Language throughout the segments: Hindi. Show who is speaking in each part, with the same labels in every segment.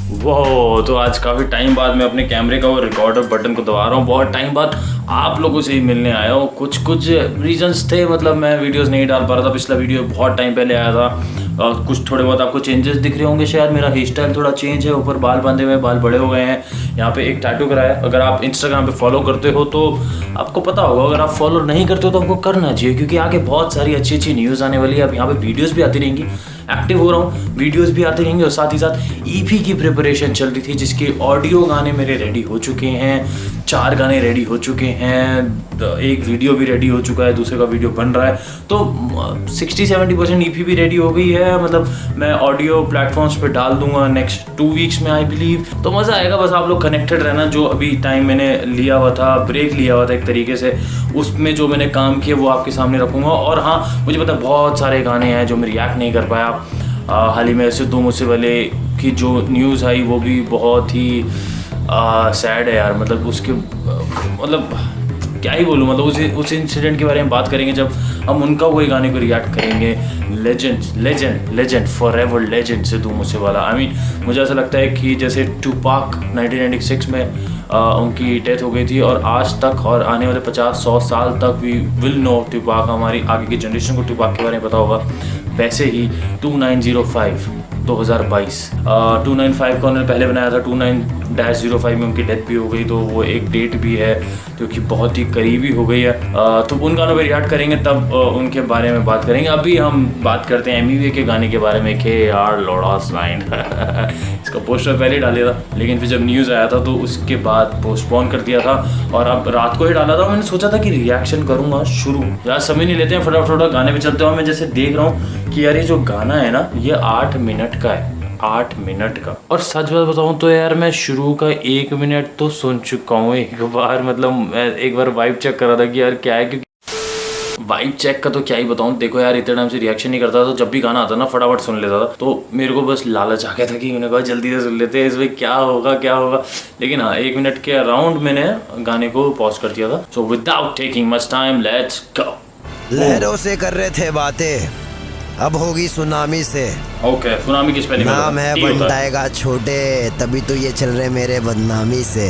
Speaker 1: वो तो आज काफ़ी टाइम बाद मैं अपने कैमरे का वो रिकॉर्डर बटन को दबा रहा हूँ। बहुत टाइम बाद आप लोगों से ही मिलने आया हूँ। कुछ रीजंस थे, मतलब मैं वीडियोस नहीं डाल पा रहा था। पिछला वीडियो बहुत टाइम पहले आया था और कुछ थोड़े बहुत आपको चेंजेस दिख रहे होंगे शायद। मेरा हेयर स्टाइल थोड़ा चेंज है, ऊपर बाल बांधे हुए, बाल बड़े हो गए हैं। यहाँ पे एक टैटू कराया। अगर आप इंस्टाग्राम पे फॉलो करते हो तो आपको पता होगा, अगर आप फॉलो नहीं करते हो तो आपको करना चाहिए, क्योंकि आगे बहुत सारी अच्छी अच्छी न्यूज़ आने वाली है। अब यहाँ पे वीडियोज़ भी आती रहेंगी, एक्टिव हो रहा हूँ, वीडियोस भी आते रहेंगे। और साथ ही साथ ईपी की प्रिपरेशन चल रही थी, जिसके ऑडियो गाने मेरे रेडी हो चुके हैं। 4 गाने रेडी हो चुके हैं, एक वीडियो भी रेडी हो चुका है, दूसरे का वीडियो बन रहा है। तो 60-70% ईपी भी रेडी हो गई है। मतलब मैं ऑडियो प्लेटफॉर्म्स पे डाल दूंगा नेक्स्ट 2 वीक्स में, आई बिलीव। तो मज़ा आएगा, बस आप लोग कनेक्टेड रहना। जो अभी टाइम मैंने लिया हुआ था, ब्रेक लिया हुआ था एक तरीके से, उसमें जो मैंने काम किया वो आपके सामने रखूँगा। और हाँ, मुझे पता बहुत सारे गाने हैं जो मैं रिएक्ट नहीं कर पाया। हाल ही में सिद्धू मूसेवाले की जो न्यूज़ आई वो भी बहुत ही सैड है यार। मतलब उसके मतलब क्या ही बोलूँ, मतलब उस इंसिडेंट के बारे में बात करेंगे जब हम उनका वही गाने को रिएक्ट करेंगे। Legend forever legend Sidhu Moosewala. I mean मुझे ऐसा लगता है कि जैसे टूपाक 1996 में उनकी डेथ हो गई थी, और आज तक और आने वाले 50-100 साल तक वी विल नो टूपाक। हमारी आगे की जनरेशन को टूपाक के बारे में पता होगा। वैसे ही 2905 2022 295 को उन्होंने पहले बनाया था। 29-05 में उनकी डेथ भी हो गई, तो वो एक डेट भी है जो कि बहुत ही करीबी हो गई है। तो उन गानों पे रिएक्ट करेंगे, तब उनके बारे में बात करेंगे। अभी हम बात करते हैं एमिवे के गाने के बारे में, के यार लोड़ा साइन इसका पोस्टर पहले डाल दिया था, लेकिन फिर जब न्यूज़ आया था तो उसके बाद पोस्टपोन कर दिया था, और अब रात को ही डाला था। मैंने सोचा था कि रिएक्शन करूँगा शुरू। यार समय नहीं लेते हैं, फटाफट गाने पे चलते हुए। मैं जैसे देख रहा हूँ कि यार ये जो गाना है ना, ये 8 मिनट का है, 8 मिनट का। और सच बात बताऊं तो यार मैं शुरू का 1 मिनट तो सुन चुका हूँ एक बार। मतलब मैं एक बार वाइब चेक कर रहा था कि यार क्या है, क्योंकि वाइब चेक का तो क्या ही बताऊं। देखो यार, इतने टाइम से रिएक्शन नहीं करता था, तो जब भी गाना आता ना फटाफट सुन लेता था। तो मेरे को बस लालच आ गया था कि मैंने कहा जल्दी से सुन लेते हैं, इसमें क्या होगा। लेकिन हाँ, 1 मिनट के अराउंड मैंने गाने को पॉज कर दिया था। So without taking much time, let's go.
Speaker 2: लहरों से कर रहे थे बातें, अब होगी सुनामी से।
Speaker 1: ओके, सुनामी किस पे नहीं
Speaker 2: नाम है बंटाएगा छोटे, तभी तो ये चल रहे मेरे बदनामी से।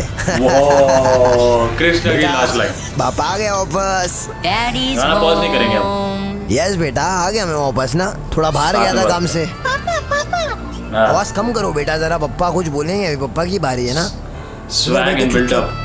Speaker 1: कृष्ण की लास्ट लाइन।
Speaker 2: पापा आ गया वापस।
Speaker 1: गाना पॉज नहीं करेंगे हम।
Speaker 2: यस बेटा, आ गया मैं वापस ना, थोड़ा बाहर गया था काम से। आवाज कम करो बेटा जरा, पप्पा कुछ बोलेंगे, अभी पप्पा की बारी है ना।
Speaker 1: Swag and build up.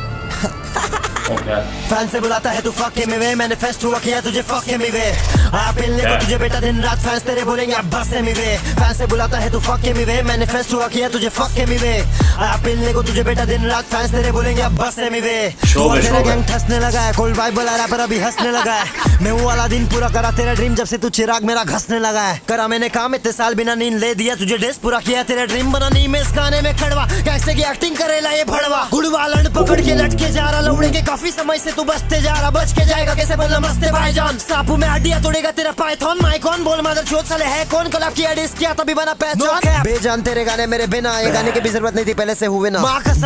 Speaker 2: Fan से बुलाता है तू फक में वे, मैंने फेस्ट हुआ किया तुझे फक में वे। आप मिलने को तुझे बेटा दिन रात फैंस तेरे बोलेंगे अब बस में वे। फैन से बुलाता है तू फक में वे, मैंने फेस्ट हुआ किया तुझे फक में वे। आप मिलने को तुझे बेटा दिन रात फैंस तेरे बोलेंगे अब बस में वे। तेरा गैंग ठसने लगा है, कोल्ड वाइब वाला रैपर अभी हंसने लगा है। मैं वो वाला दिन पूरा करा तेरा ड्रीम, जब से तू चिराग मेरा घसने लगा है। करा मैंने काम इतने साल बिना नींद ले दिया तुझे डेस पूरा किया तेरा ड्रीम बना नहीं मैं इस गाने में खड़वा। कैसे की एक्टिंग करेला ये भड़वा, गुड़वा लड़ पकड़ के लटके जा रहा लौड़े के काफी समय से तू बचते जा रहा, बच के जाएगा कैसे बल्ला मस्ते भाईजान। सांपू में हड्डियां तोड़ेगा तेरा पाइथन, माइक ऑन बोल मदर चोद साले है कौन, कल आपकी एडिस किया तभी बना पहचान। बेजान तेरे गाने मेरे बिना, ये गाने की भी जरूरत नहीं थी पहले से हुए ना।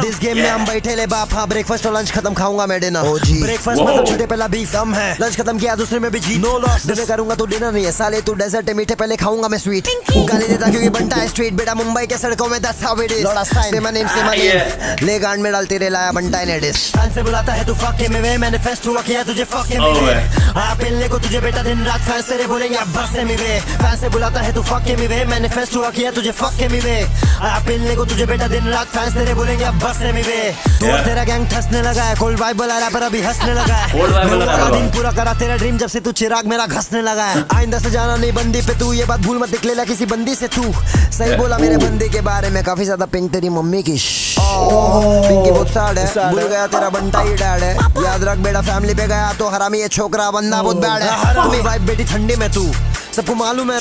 Speaker 2: इस गेम में हम बैठे ले बाप, हाँ ब्रेकफास्ट और लंच खत्म खाऊंगा मैं डिनर। ब्रेकफास्ट मतलब छोटे पहला बीफ दम है, लंच खत्म किया दूसरे में भी जी नो लॉस। डिनर करूंगा तो डिनर नहीं है साले, तू डेजर्ट है मीठे पहले खाऊंगा मैं स्वीट। गाली देता क्योंकि बनता है स्ट्रीट, बेटा मुंबई के सड़कों में that's how it is। लोड़ा साइन से मनीम ले गांड में डालती रे लाया बनता है नेडिस। फैन से बुलाता है तू फक में वे, मैंने फेस्ट हुआ किया तुझे फक में वे। आप मिलने को तुझे बेटा दिन रात फैंस तेरे बोलेंगे अब बस में वे। फैन से बुलाता है तू फक में वे, मैंने फेस्ट हुआ किया तुझे फक में वे। आप मिलने को तुझे बेटा दिन रात फैंस तेरे बोलेंगे अब बस में वे। तू और तेरा गैंग ठसने लगा है, कोल्ड वाइब वाला रैपर अभी हंसने लगा है। दिन पूरा करा तेरा ड्रीम, जब से तू चिराग मेरा घसने लगा है। आइंदा से जाना नहीं बंदी पे तू, ये बात भूल मत निकलेला किसी बंदी से तू। सही बोला मेरे बंदी के बारे में, काफी ज्यादा पिंक तेरी मम्मी की। पिंकी बहुत साड़ है, भूल गया तेरा बंटा ही डैड है। याद रख बेटा फैमिली पे गया तो हरामी ये छोकरा बंदा बहुत बैड है। हरामी वाइब बेटी ठंडी में तू, सबको मालूम है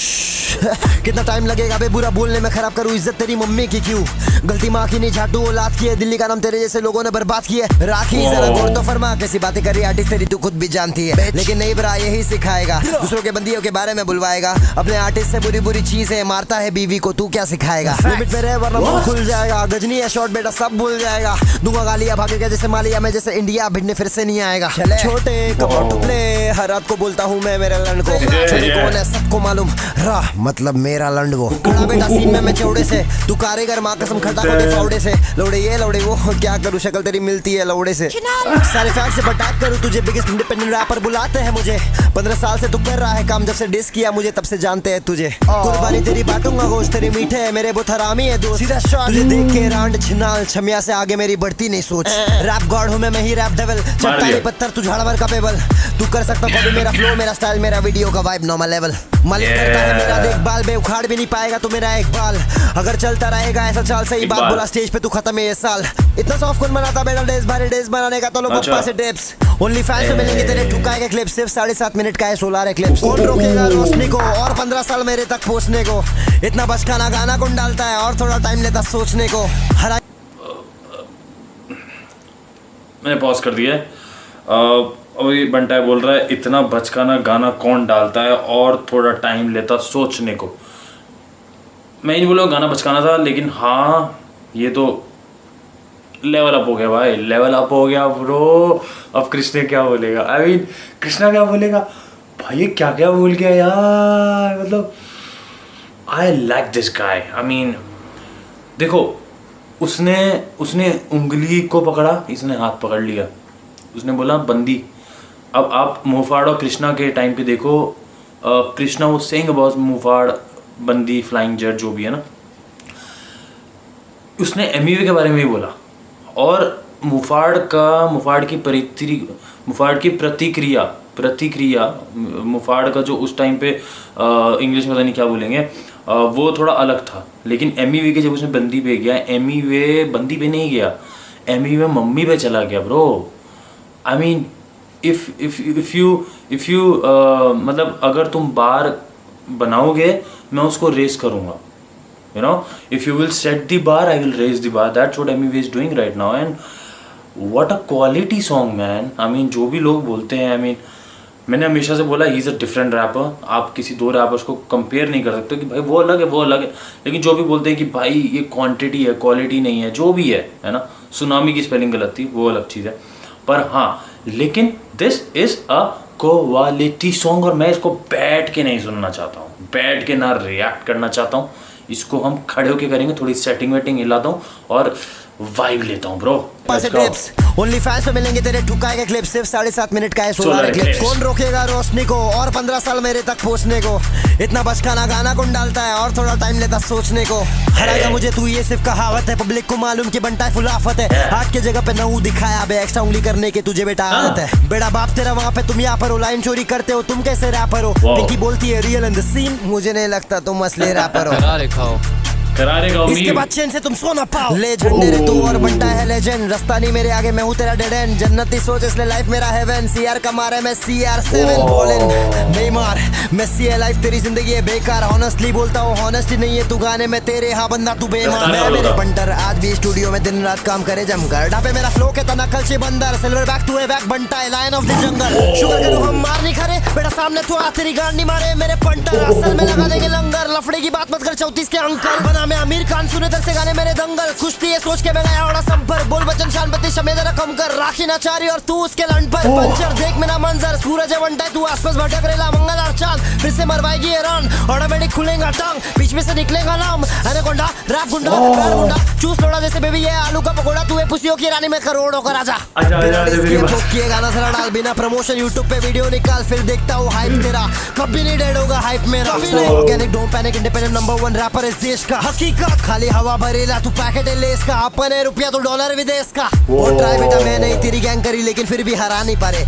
Speaker 2: कितना टाइम लगेगा बे बुरा बोलने में, खराब करूँ इज्जत तेरी मम्मी की क्यों। गलती माँ की नहीं झाटू औलाद की है, दिल्ली का नाम तेरे जैसे लोगों ने बर्बाद किया है। राखी जरा गौर तो फरमा, कैसी बातें करी आर्टिस्ट तेरी तू खुद भी जानती है। लेकिन नहीं बरा यही सिखाएगा, दूसरों के बंदियों के बारे में बुलवाएगा। अपने आर्टिस्ट से बुरी बुरी चीजें मारता है बीवी को, तू क्या सिखाएगा। लिमिट में रहे वरना मुंह खुल जाएगा, गजनी है शॉर्ट बेटा सब भूल जाएगा। दूंगा गालियां भागेगा जैसे मालिया में, जैसे इंडिया भिड़ने फिर से नहीं आएगा। छोटे कपड़ों प्ले हर रात को बोलता हूँ मैं मेरे लन को, छोटे कौन है सबको मालूम, राह मतलब मेरा लंड वो खड़ा बेटा सीन में मैं चौड़े से, तू कारीगर माँ कसम खटा खोटे फावड़े से, लौड़े ये लौड़े वो, क्या करूँ शक्ल तेरी मिलती है लौड़े से। सारे फैक्ट से बटाक करूँ तुझे, बिगेस्ट इंडिपेंडेंट रैपर बुलाते हैं मुझे। 15 साल से तू कर रहा है काम, जब से डिस किया मुझे तब से जानते हैं तुझे। कुर्बानी तेरी बांटूंगा गोश्त, तेरी मीठे है मेरे बहुत हरामी है दोस्त। सीधा शॉट तुझे देख के रांड छिनाल, छमिया से आगे मेरी बढ़ती नहीं सोच। रैप गॉड हूँ मैं ही रैप डेविल, चट्टानी पत्थर तू झाड़वर का पेबल। तू कर सकता कभी मेरा फ्लो मेरा स्टाइल मेरा वीडियो का वाइब नॉर्मल लेवल। मालिक करता है मेरा देखभाल, बे उखाड़ भी नहीं पाएगा तू मेरा एक बाल। अगर चलता रहेगा ऐसा चाल, सही बात बोला स्टेज पे तू खत्म है ये साल। इतना सॉफ्ट कौन बनाता बेटा डेज भारी डेज बनाने का, तो लोग पप्पा से टिप्स। ओनली फैंस में मिलेंगे तेरे ठुकाए के क्लिप्स, सिर्फ 7.5 मिनट का है 16 रे क्लिप्स। कौन रोकेगा रोशनी को और 15 साल मेरे तक पहुंचने को। इतना बचकाना गाना कौन डालता है और थोड़ा टाइम लेता सोचने को।
Speaker 1: मैंने पॉज कर दिया है। अभी बंटा बोल रहा है इतना बचकाना गाना कौन डालता है और थोड़ा टाइम लेता सोचने को। मैं नहीं बोला गाना बचकाना था, लेकिन हाँ ये तो लेवल अप हो गया भाई, लेवल अप हो गया ब्रो। अब कृष्णा क्या बोलेगा, आई मीन कृष्णा क्या बोलेगा भाई, ये क्या क्या बोल गया यार। मतलब I like this guy. I mean देखो उसने उंगली को पकड़ा, इसने हाथ पकड़ लिया, उसने बोला बंदी। अब आप मुफाड़ और कृष्णा के टाइम पे देखो, कृष्णा वो सेइंग अबाउट मुफाड़ बंदी फ्लाइंग जेट जो भी है ना, उसने एमईवी के बारे में ही बोला। और मुफाड़ की प्रतिक्रिया मुफाड़ का जो उस टाइम पे इंग्लिश में पता नहीं क्या बोलेंगे, वो थोड़ा अलग था। लेकिन एमईवी के जब उसने बंदी पे गया, एमईवी बंदी पे नहीं गया, एमईवी मम्मी पे चला गया bro. I mean if you मतलब अगर तुम बार बनाओगे मैं उसको रेस करूँगा, you know, if you will set the bar I will raise the bar. That's what MEV is doing right now, and what a quality song man. I mean जो भी लोग बोलते हैं, I mean मैंने हमेशा से बोला he is a different rapper. आप किसी दो रैपर्स को कंपेयर नहीं कर सकते कि भाई वो अलग है। लेकिन जो भी बोलते हैं कि भाई ये क्वांटिटी है क्वालिटी नहीं है, जो भी है ना, सुनामी की स्पेलिंग गलत थी वो अलग चीज़ है, पर हाँ लेकिन this is a quality song. और मैं इसको बैठ के नहीं सुनना चाहता हूँ, बैठ के ना रिएक्ट करना चाहता हूँ, इसको हम खड़े होके करेंगे, थोड़ी सेटिंग वेटिंग हिलाता हूँ और वाइब लेता हूँ ब्रो। ओनली फैंस में मिलेंगे तेरे ठुकाए के क्लिप्स, सिर्फ 7.5 मिनट का है 16 क्लिप्स। कौन रोकेगा रोशनी को और 15 साल मेरे तक पहुंचने को। इतना बचकाना गाना कौन डालता है और थोड़ा टाइम लेता सोचने को। हराएगा मुझे तू ये सिर्फ कहावत है, पब्लिक को मालूम कि बनता है फुलाफत है। आग के जगह पे नहू दिखाया बे, एक्स्ट्रा उंगली करने के तुझे बेटा आदत है। बेड़ा बाप तेरा वहाँ पे, तुम यहाँ पर हो, लाइन चोरी करते हो, तुम कैसे रैपर हो। पिंकी बोलती है रियल इन द सीन, मुझे नहीं लगता तुम असली रैपर हो। इसके बाद चैन से तुम सो ना पाओ। ले झंडे रे तू और बनता है लेजेंड, रास्ता नहीं मेरे आगे मैं हूँ तेरा डेड एंड। जन्नती सोच इसलिए लाइफ मेरा हेवन, सीआर का मारे मैं CR7 बोलन नेमार। मेसी है लाइफ तेरी जिंदगी है बेकार, ऑनेस्टली बोलता हूँ ऑनेस्टी नहीं है तू गाने में तेरे, हाँ बंदा तू बेईमान। मैं मेरे बंटर आज भी स्टूडियो में दिन रात काम करे जमकर, ढापे मेरा फ्लो के तना कल से बंदर। सिल्वर बैक तू है बैक बनता है lion of the jungle. Sugar करूँ हम मार नहीं खरे बेटा, सामने तू आ तेरी गाड़ नहीं मारे मेरे पंटर। असल में लगा देंगे लंगर, लफड़े की बात मत कर 34 के अंकल। बना मैं आमिर खान सुने दर से गाने मेरे दंगल, कुश्ती है सोच के मैं गया बड़ा संपर्क। बोल बचन शान बत्ती शमे जरा कम कर, राखी नाचारी और तू उसके लंड पर। पंचर देख मेरा मंजर, सूरज है बनता है तू आसपास भटक रेला मंगल और चांद। फिर से मरवाएगी ये रन, ऑटोमेटिक खुलेगा टांग, बीच में से निकलेगा नाम। एनाकोंडा रैप गुंडा पैर गुंडा, चूस लोड़ा जैसे बेबी ये आलू का पकोड़ा। तू है पुसियों की रानी में करोड़ों का राजा। ये गाना जरा डाल, बिना प्रमोशन यूट्यूब पे वीडियो निकाल, फिर देखता हूँ हाइप तेरा कभी नहीं डेड होगा। हाइप मेरा organic don't panic, independent number 1 rapper इस देश का। हकीकत खाली हवा भरेला तू पैकेट है लेस का, अपन है रुपया तो डॉलर विदेश का। वो ट्राई बेटा मैं नहीं तेरी गैंग करी, लेकिन फिर भी हरा नहीं पारे।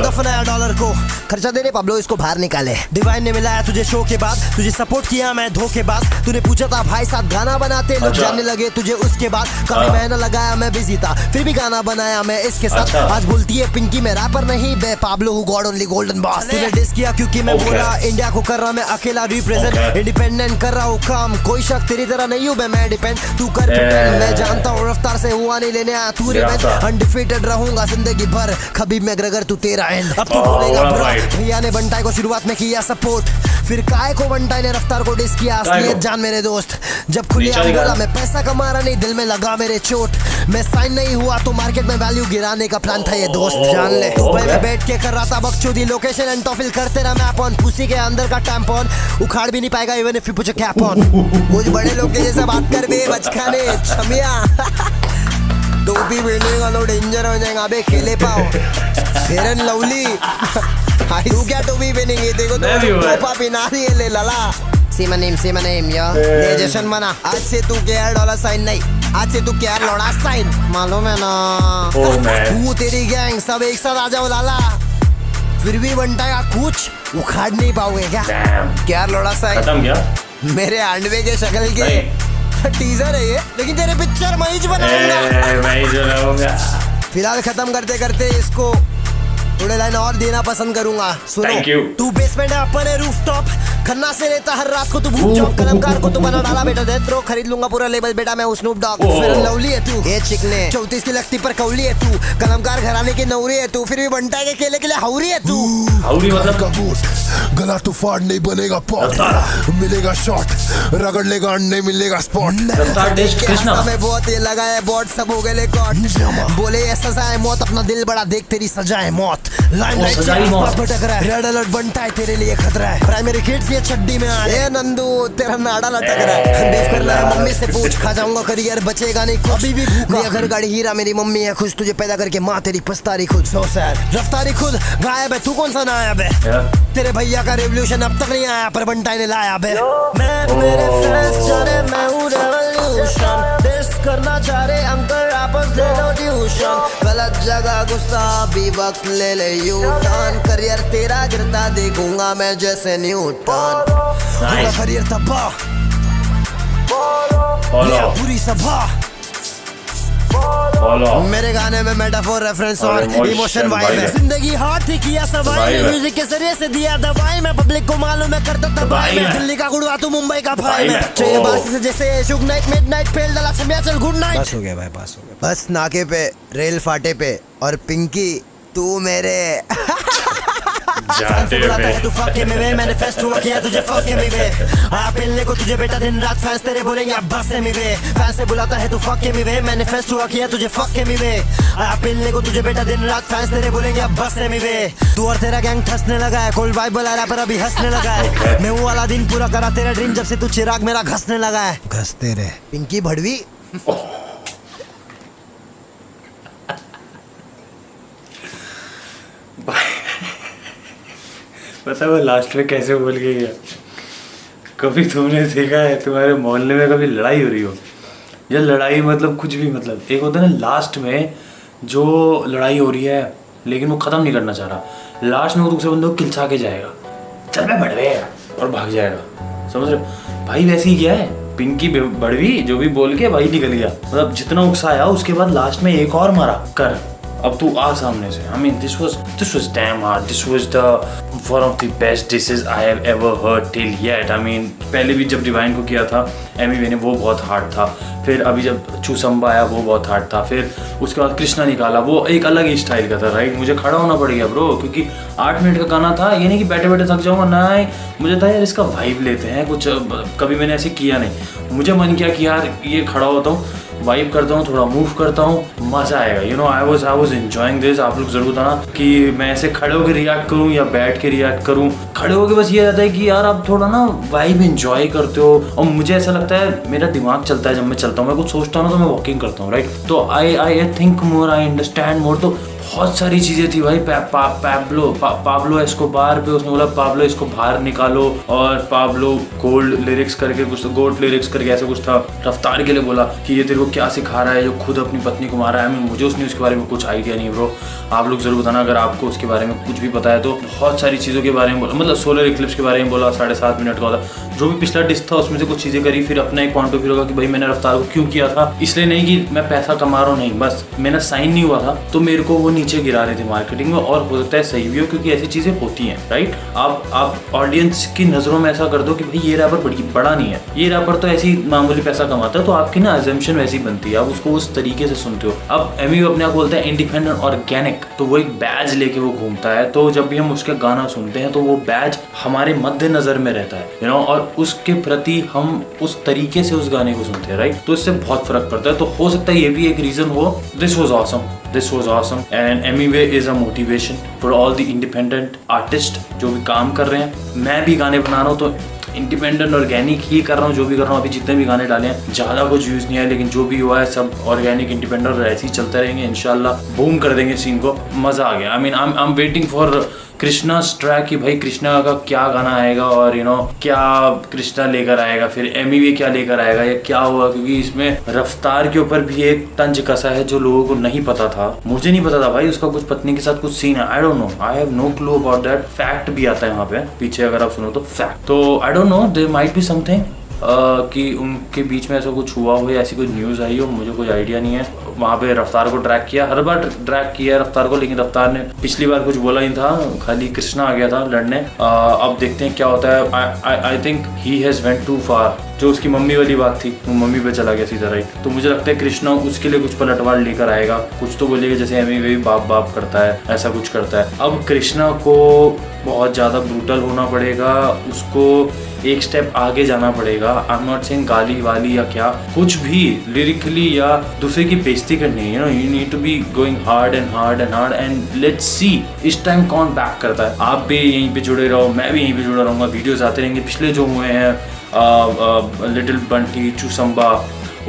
Speaker 1: दफनाया डॉलर को, खर्चा देने पाब्लो इसको बाहर निकाले। डिवाइन ने मिलाया तुझे शो के बाद, तुझे सपोर्ट किया मैं धोखे बाद। तूने पूछा था भाई साथ गाना बनाते, लोग जानने लगे तुझे उसके बाद। काफी महीना लगाया मैं बिजी था, फिर भी गाना बनाया मैं इसके साथ। आज बोलती है पिंकी मैं रैपर नहीं बे, पाब्लो हूँ गॉड ओनली गोल्डन बॉस। तूने डिस किया क्योंकि मैं बोला इंडिया को कर रहा मैं अकेला रिप्रेजेंट, इंडिपेंडेंट कर रहा हूँ काम। कोई शक तेरी तरह नहीं हूँ मैं डिपेंड, तू कर प्रिटेंड। मैं जानता हूँ रफ्तार से हुआ नहीं लेने आया तू रिवेंज। अनडिफीटेड रहूंगा जिंदगी भर, खबीब मैकग्रेगर तू तेरा एंड। अब तू बोलेगा ब्रो भैया ने बंटाई को शुरुआत में किया सपोर्ट,
Speaker 2: फिर काय को बंटाई ने रफ्तार को डिस किया, असलियत जान मेरे दोस्त। जब खुलेआम बोला मैं पैसा कमा रहा नहीं, दिल में लगा मेरे चोट। मैं साइन नहीं हुआ तो मार्केट में वैल्यू गिराने का प्लान था ये दोस्त, जान ले। दुबई में बैठ के कर रहा था बकचोदी, लोकेशन एंड टॉफिल करते रहा मैप ऑन, पुसी के अंदर का टैम्पॉन उखाड़ भी नहीं पाएगा even if you put a cap on. कुछ बड़े लोग के जैसे बात कर बे बचकाने छमिया, टोपी पहनेगा तो डेंजर हो जाएगा बे, खेले पाओ फेयर एंड लवली। तू क्या टोपी पहनेंगे, देखो तो टोपा पहना रही है ले लाला। सीमा नेम यो ले जशन मना, आज से तू $1 साइन नहीं, आज से तू $1 साइन, मालूम है ना। तू तेरी गैंग सब एक साथ आ जाओ लाला, फिर भी बनता का कुछ उखाड़ नहीं पाओगे क्या। $1 साइन
Speaker 1: खत्म क्या?
Speaker 2: मेरे हांडवे के शक्ल के टीजर है ये, लेकिन तेरे पिक्चर मैं ही बनाऊंगा। फिलहाल खत्म करते करते इसको थोड़े लाइन और देना पसंद करूंगा। सुनो, तू बेसमेंट है अपन है रूफटॉप, खन्ना से लेता हर रात को तू भूख जॉब, कलमकार को तू बना डाला बेटा डेथ रो, खरीद लूंगा पूरा लेबल बेटा मैं स्नूप डॉग। फिर लवली है तू ये चिकने 34 की लगती पर कौली है तू, कलमकार घराने की नौरी है तू, फिर भी बनता है के केले के लिए हाउरी है तू।
Speaker 1: हाउरी मतलब
Speaker 3: का बूट गला तूफान नहीं बनेगा पॉट, मिलेगा शॉट रगड़ लेगा अंडे मिलेगा स्पॉट।
Speaker 1: कृष्णा
Speaker 2: में बहुत ये लगा है बॉट सब हो गए कॉट, बोले ये सजा है मौत, अपना दिल बड़ा देख तेरी सजा है मौत। लाइमलाइट से आसपास भटक रहा है, रेड अलर्ट बनता है तेरे लिए खतरा है, प्राइमरी किड्स ये चड्डी में आ रहे नंदू तेरा नाड़ा लटक रहा है। बेफ करना है मम्मी से पूछ, खा जाऊंगा करियर बचेगा नहीं अभी भी भूखा, घर गाड़ी हीरा मेरी मम्मी है खुश, तुझे पैदा करके माँ तेरी पछतारी खुद। सो सैड रफ्तारी खुद गायब है, तू कौन सा नायब है, तेरे भैया का रेवोल्यूशन अब तक नहीं आया पर बंटाई ने लाया बे। मैं मेरे फ्रेंड्स चाहे मैं हूँ रेवोल्यूशन, टेस्ट करना चाह रहे अंकल आपस ले लो ट्यूशन, गलत जगह गुस्सा भी वक्त ले ले यू टर्न, करियर तेरा गिरता देखूंगा मैं जैसे न्यूटन। करियर तबाह पूरी सभा, मेरे गाने में मेटाफोर रेफरेंस और इमोशन वाइब है। जिंदगी हाथ ही किया सवाई, म्यूजिक के जरिए से दिया दवाई, मैं पब्लिक को मालूम है करता तबाही, मैं दिल्ली का गुड़वा तू मुंबई का भाई मैं, चाहिए बासी से जैसे शुग नाइट मिडनाइट फेल डाला छमिया चल गुड नाइट। बस हो गया भाई बस हो गया, बस नाके पे रेल फाटे पे और पिंकी तू मेरे
Speaker 1: जाते हैं
Speaker 2: तू फके में वे, मैंने फेस्ट हुआ किया तुझे फके में वे, आप मिलने को तुझे बेटा दिन रात फैंस तेरे बोलेंगे अब बस में वे, फैंस से बुलाता है तू फके में वे, मैंने फेस्ट हुआ किया तुझे फके में वे, आप मिलने को तुझे बेटा दिन रात फैंस तेरे बोलेंगे अब बस में वे। तू और तेरा गैंग ठसने लगा है, कोल्ड वाइब बुला रहा पर अभी हंसने लगा है, मैं वो वाला दिन पूरा करा तेरा ड्रीम जब से तू चिराग मेरा घसने लगा है। घसते रहे पिंकी भड़वी।
Speaker 1: पता वो लास्ट में कैसे बोल के गया, कभी तुमने देखा है तुम्हारे मोहल्ले में कभी लड़ाई हो रही हो, या लड़ाई मतलब कुछ भी, मतलब एक होता है ना लास्ट में जो लड़ाई हो रही है लेकिन वो ख़त्म नहीं करना चाह रहा, लास्ट में वो दूसरे बंदे को किलचा के जाएगा, चल मैं बढ़वे और भाग जाएगा, समझ रहे हो भाई। वैसे ही क्या है, पिंकी बड़वी जो भी बोल के भाई निकल गया, मतलब जितना उकसाया उसके बाद लास्ट में एक और मारा कर, अब तू आ सामने से। I mean, this was damn hard. This was one of the best dishes I have ever heard till yet. I mean, पहले भी जब डिवाइन को किया था एमी ने वो बहुत हार्ड था, फिर अभी जब चूसम्बा आया वो बहुत हार्ड था, फिर उसके बाद कृष्णा निकाला वो एक अलग ही स्टाइल का था, राइट। मुझे खड़ा होना पड़ गया ब्रो, क्योंकि 8 मिनट का गाना था, ये नहीं कि बैठे बैठे थक जाऊँगा, नहीं मुझे था यार इसका वाइब लेते हैं कुछ, कभी मैंने ऐसे किया नहीं, मुझे मन किया कि यार ये खड़ा होता हूँ वाइब करता हूँ, थोड़ा मूव करता हूँ, मज़ा आएगा। You know I was enjoying this. आप लोग ज़रूर बताना कि मैं ऐसे खड़े होकर रिएक्ट करूँ या बैठ के रिएक्ट करूँ। खड़े होकर बस ये रहता है कि यार आप थोड़ा ना वाइब एंजॉय करते हो, और मुझे ऐसा लगता है मेरा दिमाग चलता है जब मैं चलता हूँ, मैं कुछ सोचता हूँ ना तो मैं वॉकिंग करता हूँ, राइट। तो I think more, I understand more. तो बहुत सारी चीज़ें थी भाई। पाब्लो एस्कोबार पे उसने बोला पाब्लो इसको बाहर निकालो, और पाब्लो गोल्ड लिरिक्स करके कुछ, गोल्ड लिरिक्स करके ऐसा कुछ था। रफ्तार के लिए बोला कि ये तेरे को क्या सिखा रहा है जो खुद अपनी पत्नी को मारा है। मुझे उस न्यूज़ के बारे में कुछ आइडिया नहीं ब्रो, आप लोग ज़रूर बताना अगर आपको उसके बारे में कुछ भी पता है। तो बहुत सारी चीज़ों के बारे में बोला, मतलब सोलर इक्लिप्स के बारे में बोला, 7.5 मिनट का था। जो भी पिछला डिस्क था उसमें से कुछ चीज़ें करी, फिर अपना एक पॉइंट ऑफ व्यू होगा कि भाई मैंने रफ्तार को क्यों किया था, इसलिए नहीं कि मैं पैसा कमा रहा हूँ, नहीं, बस मैंने साइन नहीं हुआ था तो मेरे को वो नीचे गिरा रहे थे मार्केटिंग में, और हो सकता है सही भी हो क्योंकि ऐसी चीजें होती हैं, राइट। आप ऑडियंस की नजरों में ऐसा कर दो कि भाई ये रैपर बड़ा नहीं है, ये रैपर तो ऐसी मामूली पैसा कमाता है, तो आपकी ना अजम्पशन वैसी बनती है, आप उसको उस तरीके से सुनते हो। अब एमी अपने आप बोलता है इंडिपेंडेंट ऑर्गेनिक, तो वो एक बैज लेके वो घूमता है, तो जब भी हम उसके गाना सुनते हैं तो वो बैज हमारे मध्य नजर में रहता है, यू नो, और उसके प्रति हम उस तरीके से उस गाने को सुनते हैं, राइट। तो इससे बहुत फर्क पड़ता है। तो हो सकता है ये भी एक रीजन हो। This was awesome and Emiway is a motivation for all the independent artists जो भी काम कर रहे हैं। मैं भी गाने बना रहा हूँ तो इंडिपेंडेंट ऑर्गेनिक ही कर रहा हूँ, जो भी कर रहा हूँ। अभी जितने भी गाने डाले हैं ज़्यादा कुछ यूज़ नहीं है, लेकिन जो भी हुआ है सब ऑर्गेनिक इंडिपेंडेंट ऐसे ही चलते रहेंगे। इंशाल्लाह बूम कर देंगे सीन को, मज़ा आ गया। I am waiting for Krishna track कि भाई कृष्णा का क्या गाना आएगा, और यू नो क्या कृष्णा लेकर आएगा, फिर एमिवे क्या लेकर आएगा, या क्या हुआ, क्योंकि इसमें रफ्तार के ऊपर भी एक तंज कसा है जो लोगों को नहीं पता था। मुझे नहीं पता था भाई उसका कुछ पत्नी के साथ कुछ सीन है। I don't know, I have no clue about that. Fact भी आता है वहाँ पे पीछे, अगर आप सुनो तो फैक्ट। तो I don't know, there might be something कि उनके बीच में ऐसा कुछ हुआ हो या ऐसी कोई न्यूज़ आई हो, मुझे कोई आइडिया नहीं है। वहाँ पे रफ्तार को ट्रैक किया, हर बार ट्रैक किया रफ्तार को, लेकिन रफ्तार ने पिछली बार कुछ बोला ही था, खाली कृष्णा आ गया था लड़ने। अब देखते हैं क्या होता है। I think he has went too far. जो उसकी मम्मी वाली बात थी वो मम्मी पे चला गया सीधा, राइट। तो मुझे लगता है कृष्णा उसके लिए कुछ पलटवार लेकर आएगा, कुछ तो बोलेगा जैसे एमी बाप करता है, ऐसा कुछ करता है। अब कृष्णा को बहुत ज़्यादा ब्रूटल होना पड़ेगा, उसको एक स्टेप आगे जाना पड़ेगा। आई एम नॉट सेइंग गाली वाली या क्या कुछ भी लिरिकली या दूसरे की बेइज्जती करनी है, you know, you need to be going hard and let's see इस टाइम कौन बैक करता है। आप भी यहीं पे जुड़े रहो, मैं भी यहीं पे जुड़ा रहूँगा, वीडियोस आते रहेंगे। पिछले जो हुए हैं लिटिल बंटी चुसम्बा,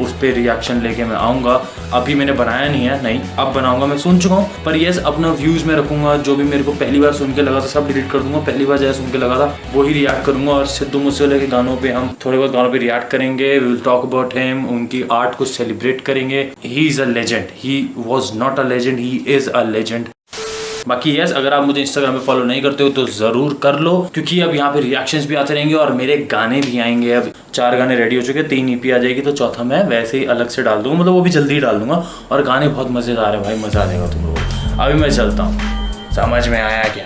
Speaker 1: उस पर रिएक्शन लेके मैं आऊँगा। अभी मैंने बनाया नहीं है, नहीं अब बनाऊंगा। मैं सुन चुका हूँ, पर यस अपना व्यूज़ में रखूँगा। जो भी मेरे को पहली बार सुन के लगा था सब डिलीट कर दूंगा, पहली बार जैसे सुन के लगा था वही रिएक्ट करूँगा। और सिद्धू मूसेवाले के गानों पे हम थोड़े बहुत गानों पे रिएक्ट करेंगे, we will talk about him, उनकी आर्ट को सेलिब्रेट करेंगे। He is a legend, he was not a legend, he is a legend. बाकी यस, अगर आप मुझे इंस्टाग्राम पे फॉलो नहीं करते हो तो ज़रूर कर लो, क्योंकि अब यहाँ पे रिएक्शंस भी आते रहेंगे और मेरे गाने भी आएंगे। अब 4 गाने रेडी हो चुके हैं, 3 EP आ जाएगी, तो चौथा मैं वैसे ही अलग से डाल दूँगा, मतलब वो भी जल्दी ही डाल दूँगा। और गाने बहुत मज़ेदार है भाई, मज़ा आ जाएगा तुम लोगों को। अभी मैं चलता हूँ, समझ में आया क्या?